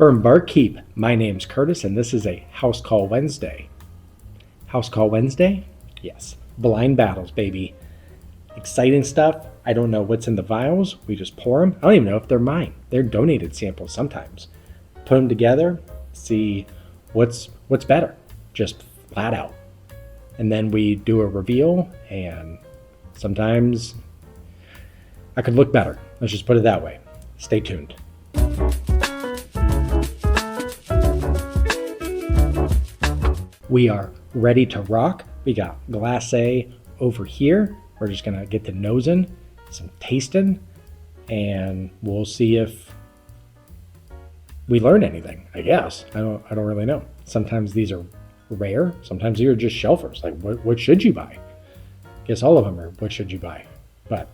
Bourbonbarkeep. My name's Curtis, and this is a House Call Wednesday. House Call Wednesday? Yes. Blind battles, baby. Exciting stuff. I don't know what's in the vials. We just pour them. I don't even know if they're mine. They're donated samples sometimes. Put them together, see what's better, just flat out. And then we do a reveal, and sometimes I could look better. Let's just put it that way. Stay tuned. We are ready to rock. We got glacé over here. We're just gonna get the nosing, some tasting, and we'll see if we learn anything. I guess I don't really know. Sometimes these are rare. Sometimes these are just shelfers. Like what should you buy? Guess all of them are what should you buy. But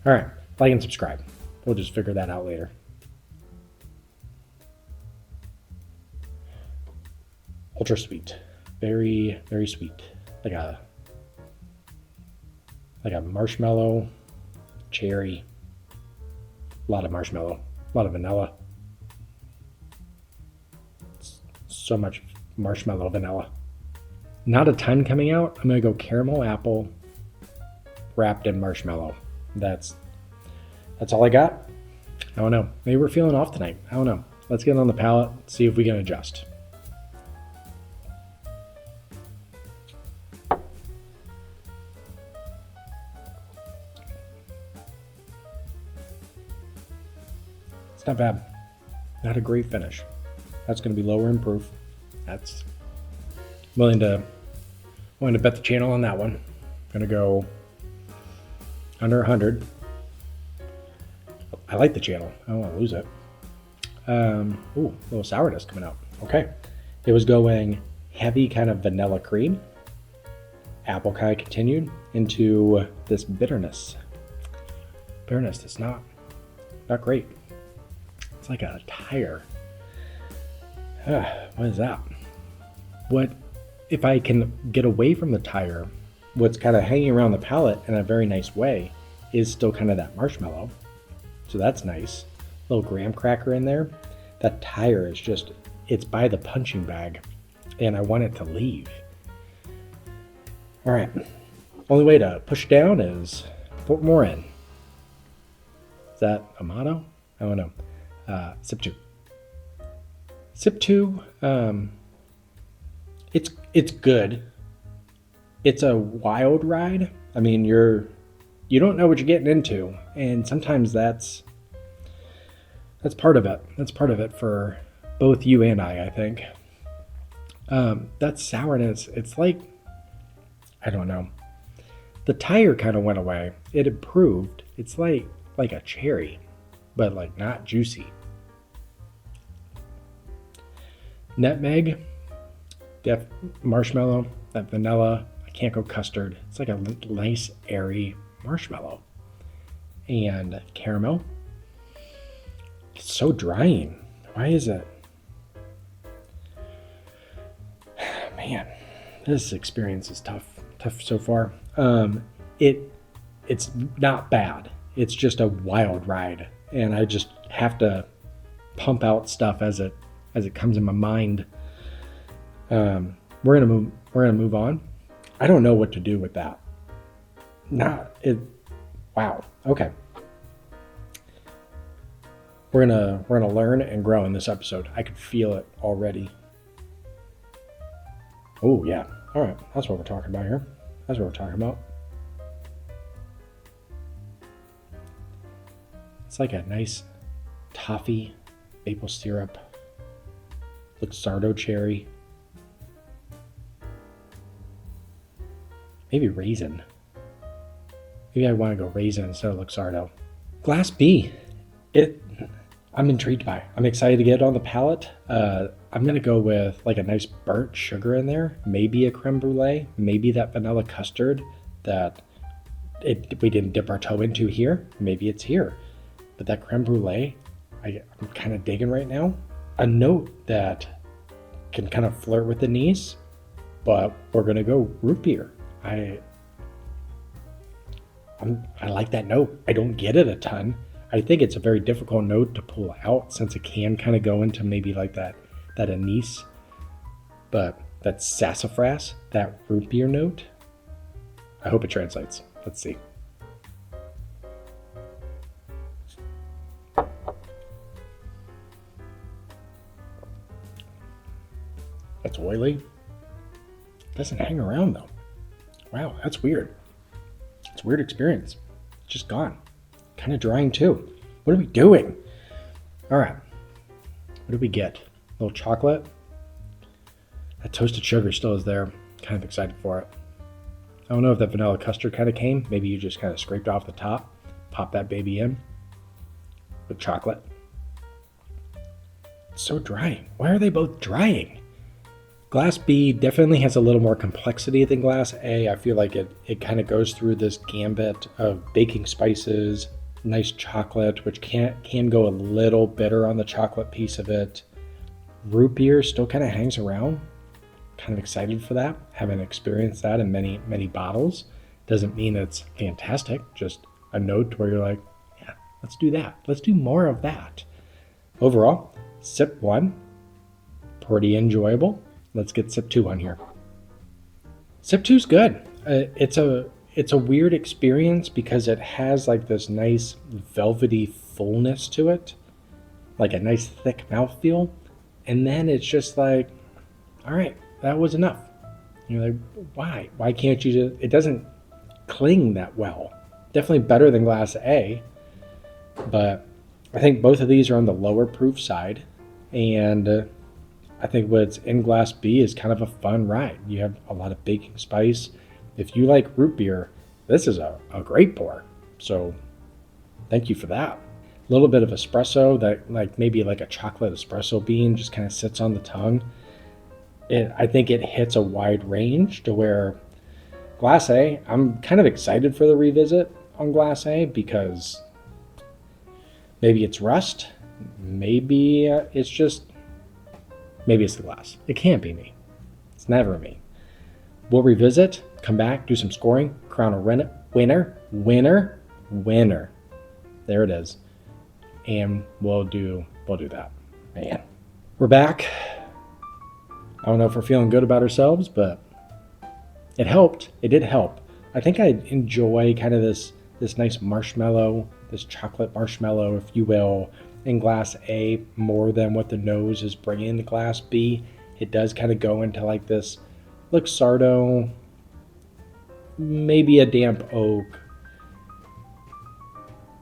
all right, like and subscribe. We'll just figure that out later. Ultra sweet, very, very sweet. Like a marshmallow, cherry, a lot of marshmallow, a lot of vanilla. So much marshmallow vanilla. Not a ton coming out. I'm gonna go caramel apple wrapped in marshmallow. That's all I got. I don't know. Maybe we're feeling off tonight. I don't know. Let's get on the palate, see if we can adjust. It's not bad. Not a great finish. That's going to be lower in proof. That's willing to bet the channel on that one. Going to go under 100. I like the channel. I don't want to lose it. Ooh, a little sourness coming out. Okay. It was going heavy kind of vanilla cream. Apple kind of continued into this bitterness. Bitterness that's not great. It's like a tire. What is that? What if I can get away from the tire? What's kind of hanging around the palate in a very nice way is still kind of that marshmallow. So that's nice. Little graham cracker in there. That tire is just, it's by the punching bag and I want it to leave. All right. Only way to push down is put more in. Is that a motto? I don't know. Sip 2. Sip 2, it's good. It's a wild ride. I mean, you don't know what you're getting into, and sometimes that's part of it. That's part of it for both you and I think. That sourness, it's like, I don't know. The tire kind of went away. It improved. It's like a cherry, but like not juicy. Nutmeg, that marshmallow, that vanilla, I can't go custard. It's like a nice airy marshmallow. And caramel, it's so drying. Why is it? Man, this experience is tough so far. It's not bad. It's just a wild ride, and I just have to pump out stuff as it comes in my mind. We're gonna move on. I don't know what to do with that. Wow. Okay. We're gonna learn and grow in this episode. I could feel it already. Oh yeah. All right. That's what we're talking about here. That's what we're talking about. It's like a nice toffee, maple syrup, Luxardo cherry, maybe raisin. Maybe I want to go raisin instead of Luxardo. Glass B, I'm intrigued by. I'm excited to get it on the palate. I'm going to go with like a nice burnt sugar in there, maybe a creme brulee, maybe that vanilla custard that we didn't dip our toe into here. Maybe it's here. But that creme brulee, I'm kind of digging right now. A note that can kind of flirt with the anise, but we're going to go root beer. I like that note. I don't get it a ton. I think it's a very difficult note to pull out since it can kind of go into maybe like that anise, but that sassafras, that root beer note. I hope it translates. Let's see. It's oily. Doesn't hang around though. Wow, that's weird. It's a weird experience. It's just gone. Kind of drying too. What are we doing? All right. What do we get? A little chocolate. That toasted sugar still is there. Kind of excited for it. I don't know if that vanilla custard kind of came. Maybe you just kind of scraped off the top. Pop that baby in with chocolate. It's so drying. Why are they both drying? Glass B definitely has a little more complexity than Glass A. I feel like it kind of goes through this gambit of baking spices, nice chocolate, which can go a little bitter on the chocolate piece of it. Root beer still kind of hangs around. Kind of excited for that. Haven't experienced that in many, many bottles. Doesn't mean it's fantastic. Just a note where you're like, yeah, let's do that. Let's do more of that. Overall, sip 1, pretty enjoyable. Let's get sip 2 on here. Sip 2's good. It's a weird experience because it has like this nice velvety fullness to it, like a nice thick mouthfeel, and then it's just like, all right, that was enough. You're like, why? Why can't you just? It doesn't cling that well. Definitely better than Glass A, but I think both of these are on the lower proof side, and I think what's in Glass B is kind of a fun ride. You have a lot of baking spice. If you like root beer, this is a great pour. So thank you for that. A little bit of espresso, that like maybe like a chocolate espresso bean just kind of sits on the tongue. I think it hits a wide range to where Glass A, I'm kind of excited for the revisit on Glass A because maybe it's rust, maybe it's the glass. It can't be me. It's never me. We'll revisit, come back, do some scoring, crown a winner. There it is. And we'll do that. Man. We're back. I don't know if we're feeling good about ourselves, but it helped. It did help. I think I enjoy kind of this nice marshmallow, this chocolate marshmallow, if you will, in Glass A more than what the nose is bringing to Glass B. It does kind of go into like this Luxardo, maybe a damp oak,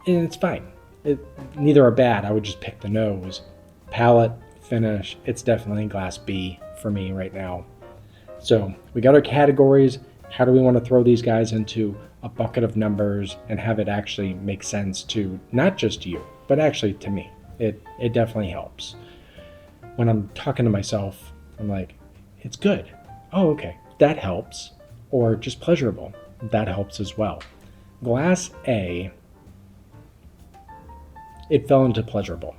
and it's fine. Neither are bad. I would just pick the nose. Palate, finish, it's definitely Glass B for me right now. So we got our categories. How do we want to throw these guys into a bucket of numbers and have it actually make sense to not just you, but actually to me? It definitely helps. When I'm talking to myself, I'm like, it's good. Oh, okay, that helps. Or just pleasurable. That helps as well. Glass A, it fell into pleasurable.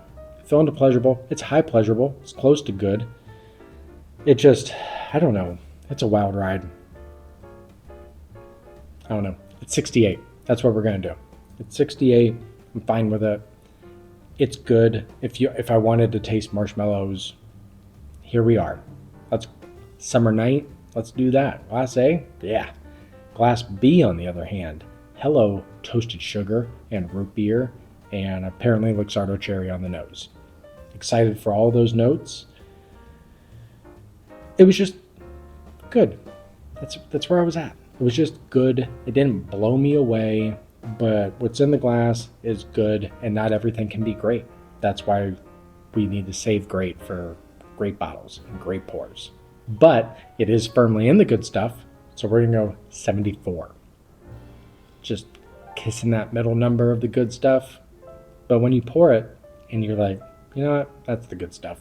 It's high pleasurable. It's close to good. It just, I don't know. It's a wild ride. I don't know. It's 68. That's what we're going to do. It's 68. I'm fine with it. It's good. If I wanted to taste marshmallows, here we are. Let's summer night. Let's do that. Glass A, yeah. Glass B, on the other hand, hello toasted sugar and root beer, and apparently Luxardo cherry on the nose. Excited for all those notes. It was just good. That's where I was at. It was just good. It didn't blow me away, but what's in the glass is good, and not everything can be great. That's why we need to save great for great bottles and great pours. But it is firmly in the good stuff, so we're gonna go 74. Just kissing that middle number of the good stuff. But when you pour it and you're like, you know what, that's the good stuff.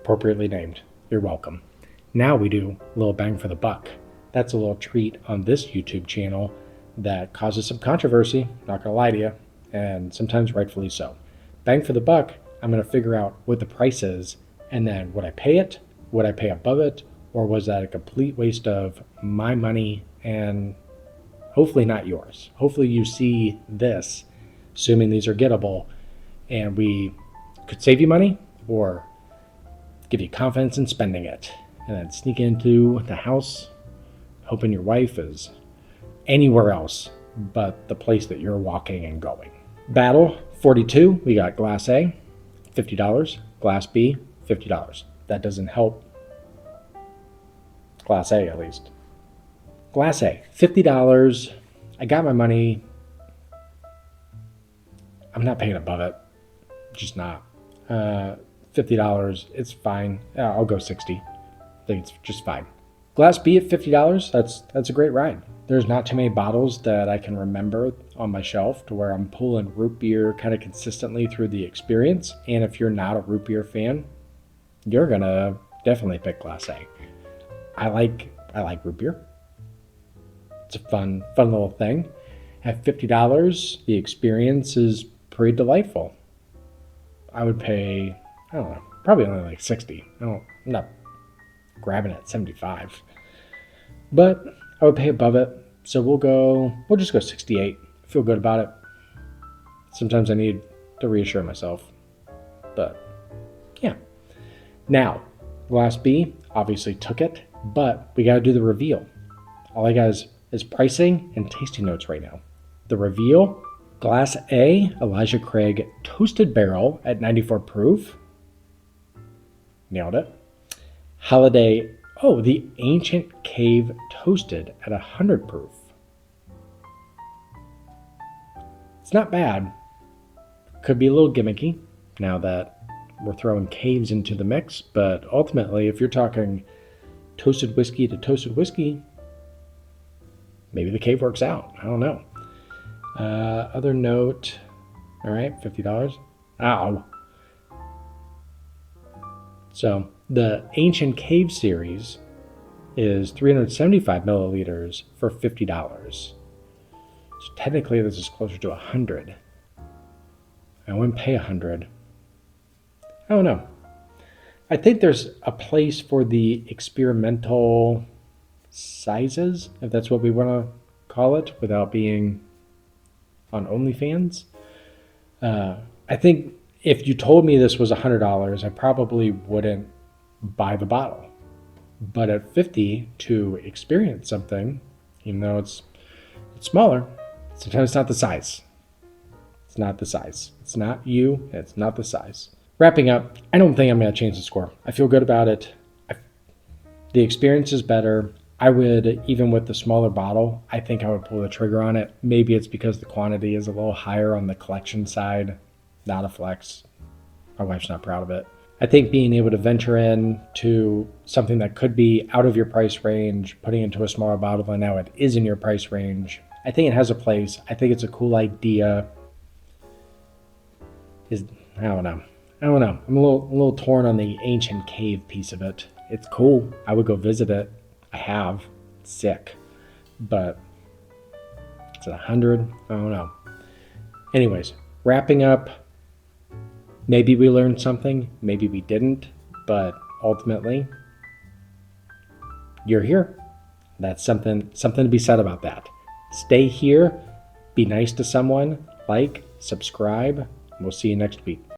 Appropriately named. You're welcome. Now we do a little bang for the buck. That's a little treat on this YouTube channel that causes some controversy, not gonna lie to you, and sometimes rightfully so. Bang for the buck, I'm gonna figure out what the price is, and then would I pay it? Would I pay above it? Or was that a complete waste of my money and Hopefully not yours. Hopefully you see this, assuming these are gettable, and we could save you money or give you confidence in spending it, and then sneak into the house hoping your wife is anywhere else but the place that you're walking and going. Battle 42, we got Glass A, $50. Glass B, $50. That doesn't help Glass A, at least. Glass A, $50. I got my money. I'm not paying above it. Just not. $50, it's fine. I'll go 60. I think it's just fine. Glass B at $50, that's a great ride. There's not too many bottles that I can remember on my shelf to where I'm pulling root beer kind of consistently through the experience. And if you're not a root beer fan, you're gonna definitely pick Glass A. I like root beer. It's a fun little thing. At $50, the experience is pretty delightful. I would pay, I don't know, probably only like 60. I'm not grabbing it at 75. But I would pay above it. So we'll just go 68. I feel good about it. Sometimes I need to reassure myself. But yeah. Now, Glass B obviously took it, but we got to do the reveal. All I got is pricing and tasting notes right now. The reveal, Glass A, Elijah Craig Toasted Barrel at 94 proof. Nailed it. Holladay, the Ancient Cave Toasted at 100 proof. It's not bad. Could be a little gimmicky now that we're throwing caves into the mix, but ultimately, if you're talking toasted whiskey to toasted whiskey, maybe the cave works out. I don't know. Other note, all right, $50. Ow. So the Ancient Cave series is 375 milliliters for $50. So technically this is closer to 100. I wouldn't pay 100. I don't know. I think there's a place for the experimental sizes, if that's what we want to call it, without being on OnlyFans. I think if you told me this was $100, I probably wouldn't buy the bottle. But at 50 to experience something, even though it's smaller, sometimes it's not the size. It's not the size. It's not you. It's not the size. Wrapping up, I don't think I'm going to change the score. I feel good about it. The experience is better. I would, even with the smaller bottle, I think I would pull the trigger on it. Maybe it's because the quantity is a little higher on the collection side. Not a flex. My wife's not proud of it. I think being able to venture in to something that could be out of your price range, putting into a smaller bottle, and now it is in your price range, I think it has a place. I think it's a cool idea. I don't know. I'm a little torn on the Ancient Cave piece of it. It's cool. I would go visit it. I have. It's sick. But it's at 100. I don't know. Anyways, wrapping up. Maybe we learned something. Maybe we didn't. But ultimately, you're here. That's something to be said about that. Stay here. Be nice to someone. Like, subscribe. We'll see you next week.